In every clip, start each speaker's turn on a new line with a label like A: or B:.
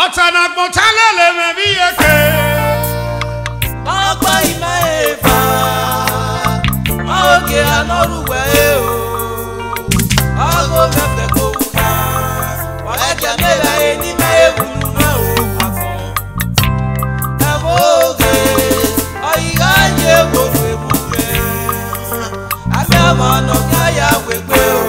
A: otanatalelemwen-vbiyeke.
B: Ọgbà ìmọ̀ ẹ̀fà, ọ̀gẹ̀ anọ́rùwẹ̀ o. Ọgọ́ mẹ́fẹ̀ kò wù ká, ọ̀ẹ́kẹ́ mẹ́ra ẹni mẹ́wù lùmẹ́ o àfọ̀. Ẹ̀fọ́ ògè, ọ̀yìnká yẹ wòlò èbúgbẹ́. Àmì àmọ̀ ọ̀nà káyà wẹ̀gbẹ́ o.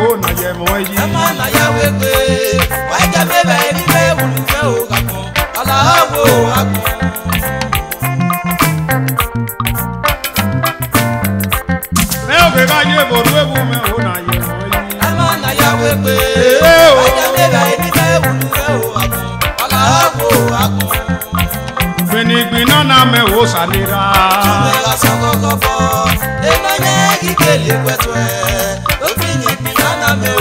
A: Ema
B: na ya wegbe, waje bebe ni me wulume o gakon, alawo akon.
A: Me o be baje boru emume o na ye moyi.
B: Ema na ya wegbe, waje bebe ni me wulume o gakon, alawo akon.
A: Gbinigbina na me o salira.
B: Tume la sokokofo, enanye ikele kwetwe, gbinigbina na me o.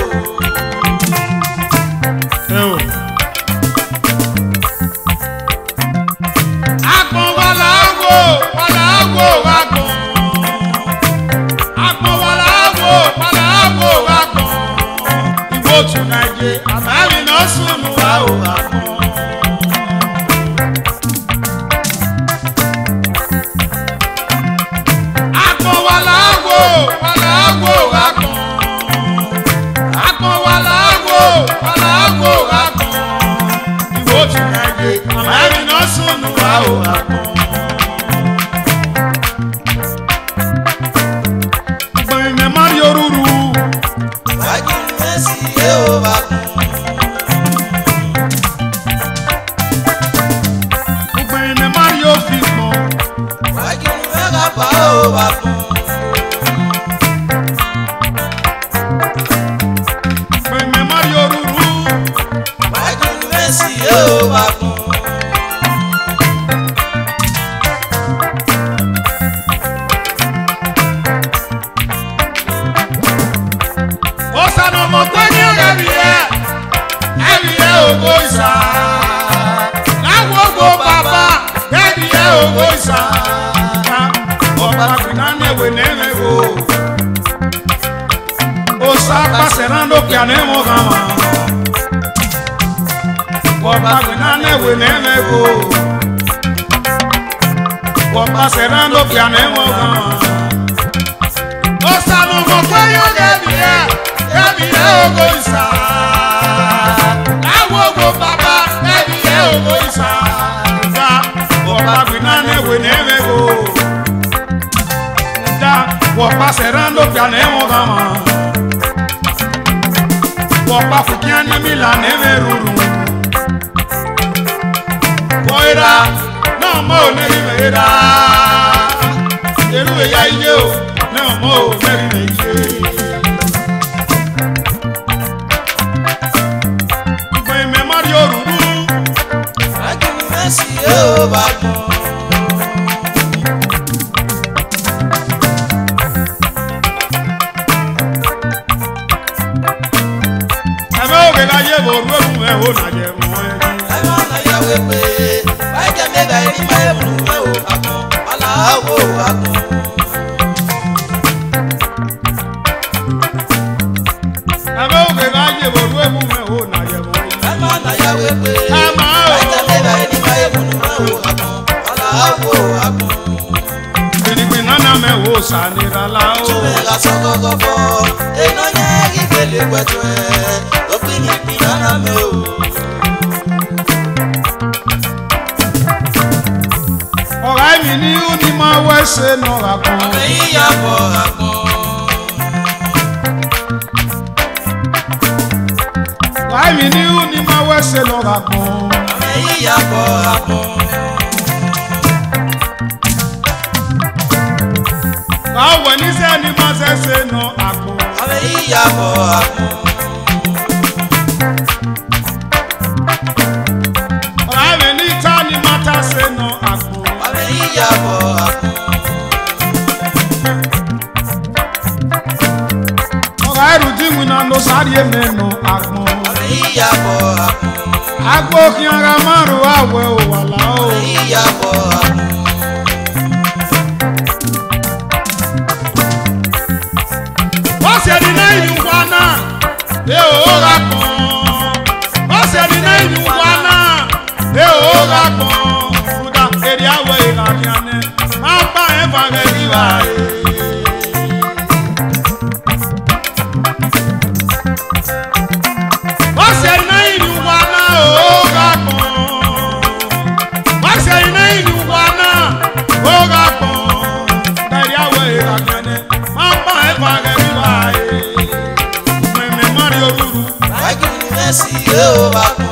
A: When he said he must say no,
B: iyabo akun.
A: Ame ni tani mata se no akun.
B: Ame iyabo akun.
A: Eru dingu na no sari eme no akun.
B: Ame iyabo akun.
A: Agbo ki ara maru awe o wala o.
B: Ame iyabo akun.
A: Ose di na inu kwana e o ga kon. Ose di na inu kwana e o ga kon. Fuda eri awe ga kiane. Ma pa e fa ge di wa e. Ose di na inu kwana o ga kon. Ose di na inu kwana o ga kon. Eri awe ga kiane. Ma pa e fa ge di wa e. Me Mario Ruru.
B: Wagi ni Messi o akun.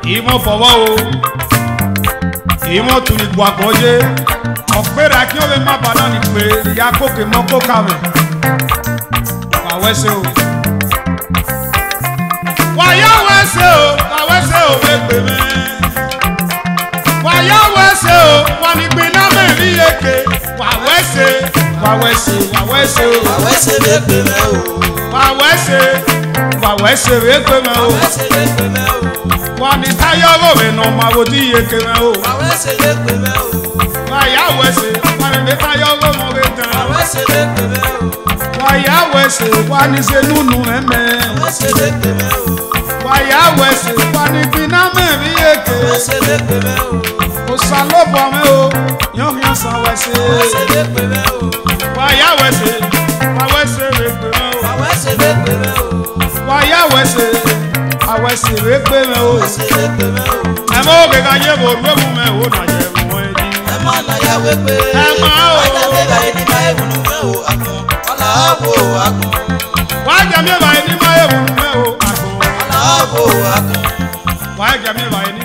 A: Imo fọwọ́ o, imo tuni gbàgbọ́yé, ọ̀pẹ̀rẹ̀ kí o lè má bàa náà ní pé ìyá kókè mọ́ kó kàwé, wàwẹ́sẹ̀ o. Wàyà wẹ́sẹ̀ o, wàwẹ́sẹ̀ o lè pè mẹ́. Wàyà wẹ́sẹ̀ o, wà ní gbin náà mẹ́rin yéke. Wàwẹ́sẹ̀, wàwẹ́sẹ̀, wàwẹ́sẹ̀ o.
B: Wàwẹ́sẹ̀ lè pè mẹ́ o.
A: Wàwẹ́sẹ̀, wàwẹ́sẹ̀ lè pè mẹ́ o.
B: Wàwẹ́sẹ̀ lè pè mẹ́ o.
A: Wani tayo robe no mawodi yekeme o.
B: Wàwẹ́sẹ̀ lè pè mẹ́ o.
A: Waya wese, wani be tayo romo reta.
B: Wàwẹ́sẹ̀ lè pè mẹ́ o.
A: Waya wese, wani se nunu meme.
B: Wàwẹ́sẹ̀ lè pè mẹ́ o.
A: Waya wese, wani bina me yeke.
B: Wàwẹ́sẹ̀ lè pè mẹ́ o.
A: Osalobo me o, yon yon san wese.
B: Wàwẹ́sẹ̀ lè pè mẹ́ o.
A: Waya wese, wawese le pe me o.
B: Wàwẹ́sẹ̀ lè pè mẹ́ o.
A: Waya wese, awese le pe me o.
B: Wàwẹ́sẹ̀ lè pè mẹ́ o.
A: Emo ke ka ye bo mu me o na ye mu edi.
B: Ema na ya wepe.
A: Ema o.
B: Wàjà mi ba eni ma ebunu me o akun. Ọ̀la abo akun.
A: Wàjà mi ba eni ma ebunu me o akun.
B: Ọ̀la abo akun.
A: Wàjà mi ba eni